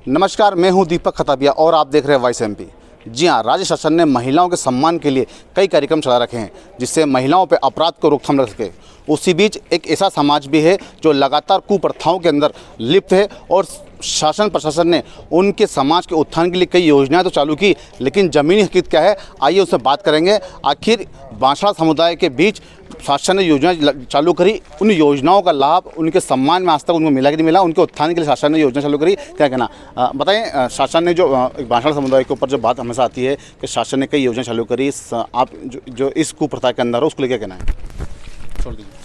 नमस्कार, मैं हूं दीपक खताबिया और आप देख रहे हैं वॉइस एमपी। जी हां, राज्य शासन ने महिलाओं के सम्मान के लिए कई कार्यक्रम चला रखे हैं जिससे महिलाओं पर अपराध को रोकथाम रख सके। उसी बीच एक ऐसा समाज भी है जो लगातार कुप्रथाओं के अंदर लिप्त है और शासन प्रशासन ने उनके समाज के उत्थान के लिए कई योजनाएं तो चालू की, लेकिन ज़मीनी हकीकत क्या है, आइए उससे बात करेंगे। आखिर बांसवाड़ा समुदाय के बीच शासन ने योजना चालू करी, उन योजनाओं का लाभ उनके सम्मान में आज तक उनको मिला कि नहीं मिला, उनके उत्थान के लिए शासन ने योजना चालू करी, क्या कहना। बताएं, शासन ने जो बांसवाड़ा समुदाय के ऊपर जो बात हमेशा आती है कि शासन ने कई योजना चालू करी, आप जो इस कुप्रथा के अंदर हो उसको लेकर कहना है। छोड़ दीजिए।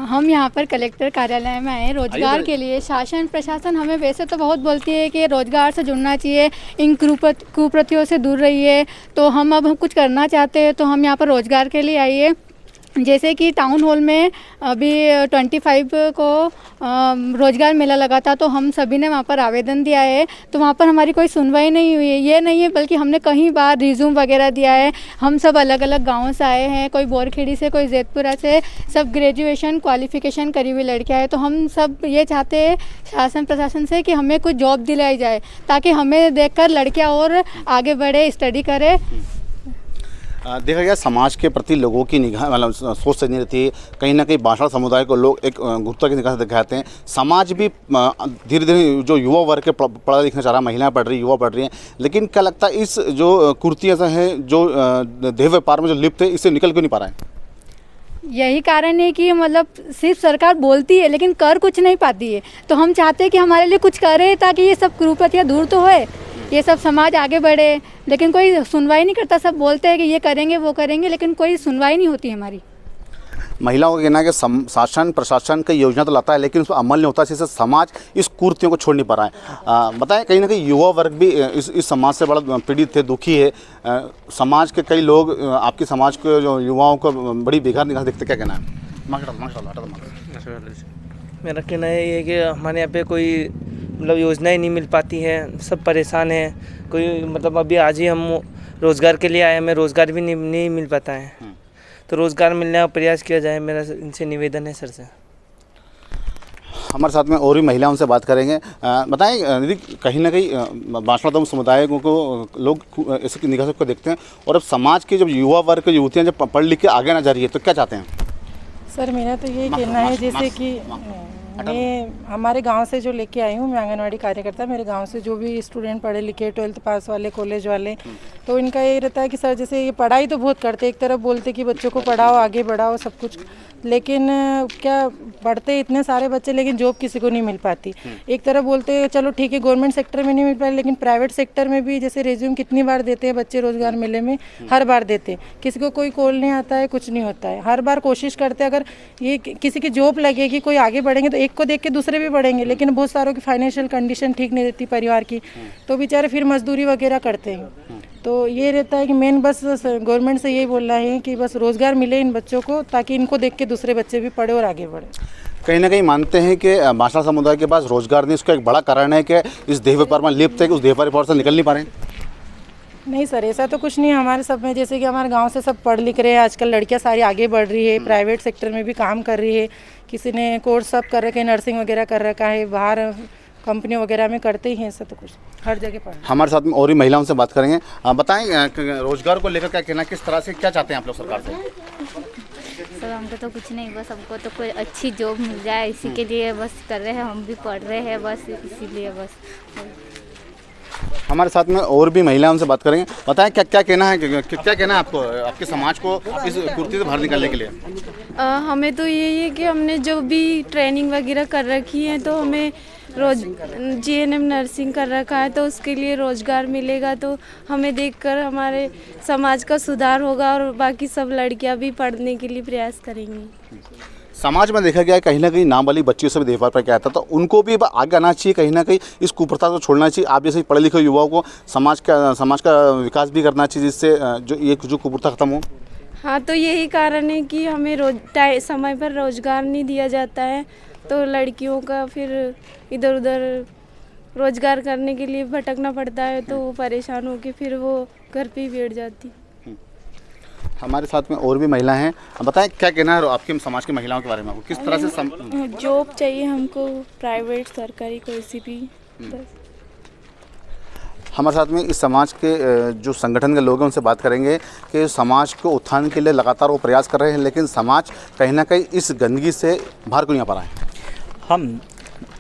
हम यहाँ पर कलेक्टर कार्यालय में आए रोजगार के लिए। शासन प्रशासन हमें वैसे तो बहुत बोलती है कि रोजगार से जुड़ना चाहिए, इन कुप्रथियों से दूर रहिए, तो हम कुछ करना चाहते हैं तो हम यहाँ पर रोजगार के लिए आइए। जैसे कि टाउन हॉल में अभी 25 को रोज़गार मेला लगा था, तो हम सभी ने वहाँ पर आवेदन दिया है, तो वहाँ पर हमारी कोई सुनवाई नहीं हुई है। ये नहीं है, बल्कि हमने कई बार रिज्यूम वगैरह दिया है। हम सब अलग अलग गाँव से आए हैं, कोई बोरखेड़ी से, कोई जैतपुरा से, सब ग्रेजुएशन क्वालिफ़िकेशन करी हुई लड़कियाँ हैं। तो हम सब ये चाहते हैं शासन प्रशासन से कि हमें कुछ जॉब दिलाई जाए, ताकि हमें देखकर लड़कियाँ और आगे बढ़े, स्टडी करें। देखा गया समाज के प्रति लोगों की निगाह मतलब सोच सही नहीं रहती है। कहीं ना कहीं बांसवाड़ा समुदाय को लोग एक गुरुत्व की निगाह से दिखाते हैं। समाज भी धीरे धीरे जो युवा वर्ग के पढ़ा लिखना चाह रहा है, महिलाएं पढ़ रही, युवा पढ़ रही हैं, लेकिन क्या लगता है इस जो कुर्तियाँ हैं जो देह व्यापार में जो लिप्त है, इससे निकल क्यों नहीं पा रहा है? यही कारण है कि मतलब सिर्फ सरकार बोलती है लेकिन कर कुछ नहीं पाती है। तो हम चाहते हैं कि हमारे लिए कुछ करे, ताकि ये सब कुप्रथियाँ दूर तो होए, ये सब समाज आगे बढ़े, लेकिन कोई सुनवाई नहीं करता। सब बोलते हैं कि ये करेंगे वो करेंगे, लेकिन कोई सुनवाई नहीं होती हमारी। महिलाओं का कहना है कि शासन प्रशासन कई योजना तो लाता है, लेकिन उस पर अमल नहीं होता, जिससे समाज इस कुरीतियों को छोड़ नहीं पा रहा है। बताएं, कहीं ना कहीं युवा वर्ग भी इस समाज से बड़ा पीड़ित है, दुखी है। समाज के कई लोग आपके समाज के जो युवाओं को बड़ी बेकार निगाह देखते, क्या कहना है? मेरा कहना है ये कि हमारे यहाँ पे कोई मतलब योजनाएं नहीं मिल पाती हैं, सब परेशान हैं। कोई मतलब अभी आज ही हम रोज़गार के लिए आए, हमें रोज़गार भी नहीं मिल पाता है, तो रोज़गार मिलने का प्रयास किया जाए, मेरा इनसे निवेदन है सर से। हमारे साथ में और भी महिला उनसे बात करेंगे। बताएं दीदी, कहीं ना कहीं बांसवाड़ा समुदाय को लोग ऐसे निगाह से देखते हैं, और अब समाज के जब युवा वर्ग की युवतियाँ जब पढ़ लिख के आगे ना जा रही है, तो क्या चाहते हैं? सर मेरा तो यही कहना है, जैसे कि मैं हमारे गांव से जो लेके आई हूँ, मैं आंगनवाड़ी कार्यकर्ता। मेरे गांव से जो भी स्टूडेंट पढ़े लिखे, 12th पास वाले, कॉलेज वाले, तो इनका ये रहता है कि सर जैसे ये पढ़ाई तो बहुत करते, एक तरफ बोलते कि बच्चों को पढ़ाओ, आगे बढ़ाओ, सब कुछ, लेकिन क्या पढ़ते इतने सारे बच्चे, लेकिन जॉब किसी को नहीं मिल पाती। एक तरफ बोलते चलो ठीक है गवर्नमेंट सेक्टर में नहीं मिल पाए, लेकिन प्राइवेट सेक्टर में भी जैसे रेज्यूम कितनी बार देते हैं बच्चे, रोजगार मेले में हर बार देते हैं, किसी को कोई कॉल नहीं आता है, कुछ नहीं होता है। हर बार कोशिश करते हैं अगर ये किसी की जॉब लगेगी, कोई आगे बढ़ेंगे, तो एक को देख के दूसरे भी बढ़ेंगे, लेकिन बहुत सारों की फाइनेंशियल कंडीशन ठीक नहीं रहती परिवार की, तो बेचारे फिर मजदूरी वगैरह करते हैं। तो ये रहता है कि मेन बस गवर्नमेंट से यही बोलना है कि बस रोज़गार मिले इन बच्चों को, ताकि इनको देख के दूसरे बच्चे भी पढ़े और आगे बढ़े। कहीं ना कहीं मानते हैं कि बांसवाड़ा समुदाय के पास रोजगार नहीं, इसका एक बड़ा कारण है कि इस देह व्यापार में लिप्त है, कि उस देह व्यापार से निकल नहीं पा रहे हैं। नहीं सर, ऐसा तो कुछ नहीं है हमारे सब में। जैसे कि हमारे गांव से सब पढ़ लिख रहे हैं, आजकल लड़कियां सारी आगे बढ़ रही है, प्राइवेट सेक्टर में भी काम कर रही है, किसी ने कोर्स सब कर रखे, नर्सिंग वगैरह कर रखा है, बाहर कंपनी वगैरह में करते ही हैं, ऐसा तो कुछ हर जगह पढ़। हमारे साथ में और भी महिलाओं से बात करेंगे। बताएं, रोजगार को लेकर क्या कहना, किस तरह से क्या चाहते हैं आप लोग सरकार से? सर हमको तो कुछ नहीं, बस हमको तो कोई अच्छी जॉब मिल जाए, इसी के लिए बस कर रहे हैं, हम भी पढ़ रहे हैं, बस इसीलिए बस। हमारे साथ में और भी महिलाओं से बात करेंगे। बताएं, क्या क्या कहना है, क्या कहना है आपको, आपके समाज को इस कुर्ती से बाहर निकालने के लिए? हमें तो यही है कि हमने जो भी ट्रेनिंग वगैरह कर रखी है, तो हमें जीएनएम नर्सिंग कर रखा है, तो उसके लिए रोज़गार मिलेगा, तो हमें देखकर हमारे समाज का सुधार होगा, और बाकी सब लड़कियां भी पढ़ने के लिए प्रयास करेंगी। समाज में देखा गया है कहीं ना कहीं नाबालिग बच्चियों से भी देखभाल पर क्या आता है, तो उनको भी आगे आना चाहिए, कहीं ना कहीं इस कुप्रथा को छोड़ना चाहिए। आप जैसे पढ़े लिखे युवाओं को समाज का विकास भी करना चाहिए, जिससे जो कुप्रथा खत्म हो। हाँ, तो यही कारण है कि हमें समय पर रोज़गार नहीं दिया जाता है, तो लड़कियों का फिर इधर उधर रोज़गार करने के लिए भटकना पड़ता है, तो वो परेशान होकर फिर वो घर पे ही बैठ जाती। हमारे साथ में और भी महिला हैं। बताएं, क्या कहना है आपके समाज की महिलाओं के बारे में, आपको किस तरह से जॉब चाहिए हमको, प्राइवेट सरकारी कोई सी भी। हमारे साथ में इस समाज के जो संगठन के लोग हैं उनसे बात करेंगे कि समाज को उत्थान के लिए लगातार वो प्रयास कर रहे हैं, लेकिन समाज कहीं ना कहीं इस गंदगी से बाहर क्यों नहीं आ पा रहा है। हम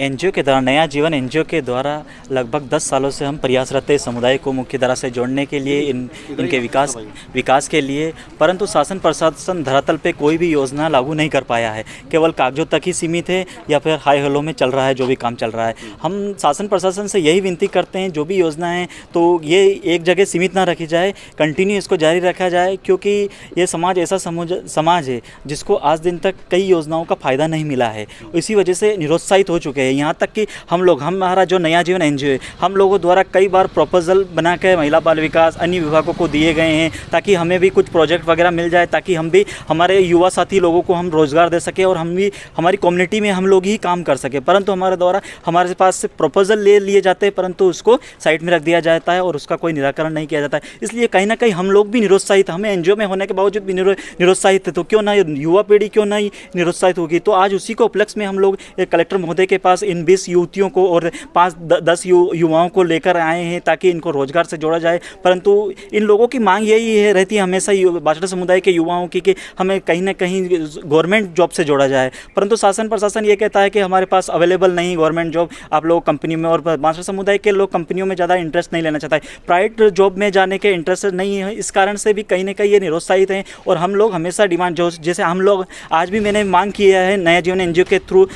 एनजीओ के द्वारा, नया जीवन एनजीओ के द्वारा लगभग 10 सालों से हम प्रयासरत हैं समुदाय को मुख्य धारा से जोड़ने के लिए, इनके विकास के लिए, परंतु शासन प्रशासन धरातल पे कोई भी योजना लागू नहीं कर पाया है। केवल कागजों तक ही सीमित है या फिर हाई हेलो में चल रहा है जो भी काम चल रहा है। हम शासन प्रशासन से यही विनती करते हैं, जो भी योजना है तो ये एक जगह सीमित ना रखी जाए, कंटिन्यू इसको जारी रखा जाए, क्योंकि ये समाज ऐसा समाज है जिसको आज दिन तक कई योजनाओं का फ़ायदा नहीं मिला है। इसी वजह से निरुत्साहित हो चुके हैं। यहाँ तक कि हमारा जो नया जीवन एनजीओ है, हम लोगों द्वारा कई बार प्रपोजल बना के महिला बाल विकास अन्य विभागों को दिए गए हैं, ताकि हमें भी कुछ प्रोजेक्ट वगैरह मिल जाए, ताकि हम भी हमारे युवा साथी लोगों को हम रोज़गार दे सके और हम भी हमारी कम्युनिटी में हम लोग ही काम कर सके। परंतु हमारे पास से प्रपोजल ले लिए जाते हैं, परंतु उसको साइड में रख दिया जाता है और उसका कोई निराकरण नहीं किया जाता है। इसलिए कहीं ना कहीं हम लोग भी निरुत्साहित, हमें एनजीओ में होने के बावजूद भी निरुत्साहित है। तो क्यों ना युवा पीढ़ी क्यों नहीं निरुत्साहित होगी। तो आज उसी को उपलक्ष्य में हम लोग कलेक्टर महोदय के पास इन 20 युवतियों को और 5-10 युवाओं को लेकर आए हैं, ताकि इनको रोजगार से जोड़ा जाए। परंतु इन लोगों की मांग यही रहती है हमेशा बाछड़ा समुदाय के युवाओं की, कि हमें कहीं ना कहीं गवर्नमेंट जॉब से जोड़ा जाए। परंतु शासन प्रशासन ये कहता है कि हमारे पास अवेलेबल नहीं गवर्नमेंट जॉब, आप लोग कंपनी में, और बाछड़ा समुदाय के लोग कंपनियों में ज़्यादा इंटरेस्ट नहीं लेना चाहता है, प्राइवेट जॉब में जाने के इंटरेस्ट नहीं है। इस कारण से भी कहीं ना कहीं ये निरुत्साहित हैं। और हम लोग हमेशा डिमांड, जैसे हम लोग आज भी मैंने मांग किया है नया जीवन एनजीओ के थ्रू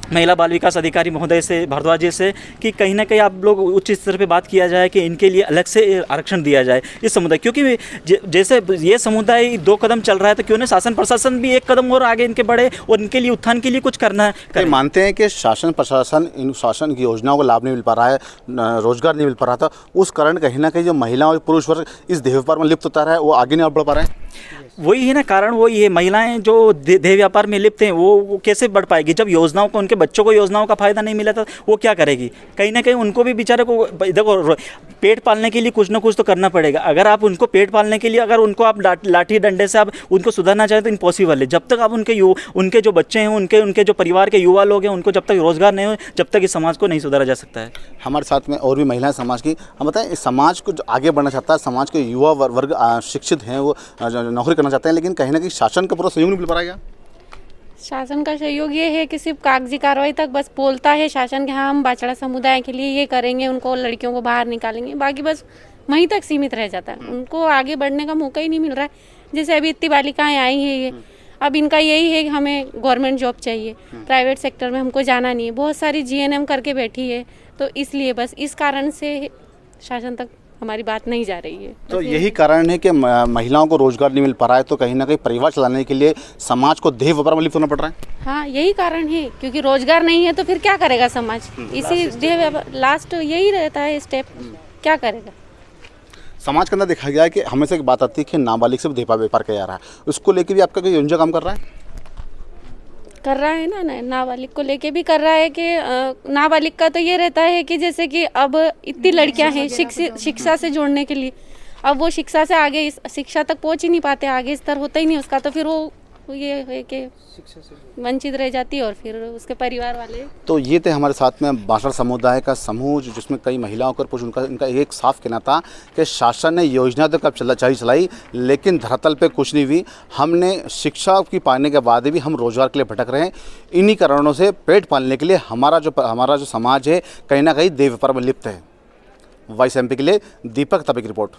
महिला बाल विकास अधिकारी महोदय से, भारद्वाज जी से, कि कहीं ना कहीं आप लोग उच्च स्तर पे बात किया जाए कि इनके लिए अलग से आरक्षण दिया जाए इस समुदाय, क्योंकि जैसे ये समुदाय 2 कदम चल रहा है, तो क्यों ना शासन प्रशासन भी 1 कदम और आगे इनके बढ़े और इनके लिए उत्थान के लिए कुछ करना है। मानते हैं कि शासन प्रशासन इन शासन की योजनाओं को लाभ नहीं मिल पा रहा है, रोजगार नहीं मिल पा रहा था, उस कारण कहीं ना कहीं जो महिला और पुरुष वर्ग इस देह व्यापार में लिप्त होता रहा है, वो आगे नहीं बढ़ पा रहा है। वही है ना कारण, वही है। महिलाएं जो देह व्यापार में लिप्त हैं वो कैसे बढ़ पाएगी जब योजनाओं को, उनके बच्चों को योजनाओं का फायदा नहीं मिला था, वो क्या करेगी। कहीं ना कहीं उनको भी बेचारे को, देखो पेट पालने के लिए कुछ ना कुछ तो करना पड़ेगा। अगर आप उनको पेट पालने के लिए, अगर उनको आप लाठी डंडे से आप उनको सुधारना चाहें तो इम्पॉसिबल है। जब तक आप उनके जो बच्चे हैं, उनके जो परिवार के युवा लोग हैं, उनको जब तक रोजगार नहीं हो, जब तक इस समाज को नहीं सुधारा जा सकता है। हमारे साथ में और भी महिलाएं समाज की, हम बताएं इस समाज को जो आगे बढ़ना चाहता है, समाज के युवा वर्ग शिक्षित हैं, वो नौकरी करना चाहते हैं, लेकिन कहीं ना कहीं शासन का पूरा सहयोग नहीं मिल पा रहा है। शासन का सहयोग ये है कि सिर्फ कागजी कार्रवाई तक बस बोलता है शासन कि हाँ हम बाछड़ा समुदाय के लिए ये करेंगे, उनको लड़कियों को बाहर निकालेंगे, बाकी बस वहीं तक सीमित रह जाता है। उनको आगे बढ़ने का मौका ही नहीं मिल रहा है। जैसे अभी इतनी बालिकाएं आई हैं, ये अब इनका यही है कि हमें गवर्नमेंट जॉब चाहिए, प्राइवेट सेक्टर में हमको जाना नहीं है। बहुत सारी जीएनएम करके बैठी है, तो इसलिए बस इस कारण से शासन तक हमारी बात नहीं जा रही है। तो यही कारण है कि महिलाओं को रोजगार नहीं मिल पा रहा है, तो कहीं ना कहीं परिवार चलाने के लिए समाज को देह व्यापार में लिप्त होना पड़ रहा है। हाँ यही कारण है, क्योंकि रोजगार नहीं है तो फिर क्या करेगा समाज। इसी देह व्यापार लास्ट यही रहता है स्टेप, क्या करेगा समाज के अंदर। देखा गया है कि हमेशा एक बात आती है कि नाबालिग से देह व्यापार किया जा रहा है, उसको लेकर भी आपका कोई योजना काम कर रहा है ना नाबालिग को लेके भी कर रहा है कि नाबालिग का तो ये रहता है कि जैसे कि अब इतनी लड़कियां हैं शिक्षा से जोड़ने के लिए, अब वो शिक्षा से आगे शिक्षा तक पहुंच ही नहीं पाते, आगे स्तर होता ही नहीं उसका, तो फिर वो ये है कि वंचित रह जाती है और फिर उसके परिवार वाले। तो ये थे हमारे साथ में बाछड़ा समुदाय का समूह, जिसमें कई महिलाओं और पुरुष, उनका एक साफ कहना था कि शासन ने योजना तो कब चलाई, लेकिन धरातल पे कुछ नहीं हुई। हमने शिक्षा की पाने के बाद भी हम रोजगार के लिए भटक रहे हैं। इन्हीं कारणों से पेट पालने के लिए हमारा जो समाज है कहीं ना कहीं देह व्यापार में लिप्त है। वॉइस एमपी के लिए दीपक तबे की रिपोर्ट।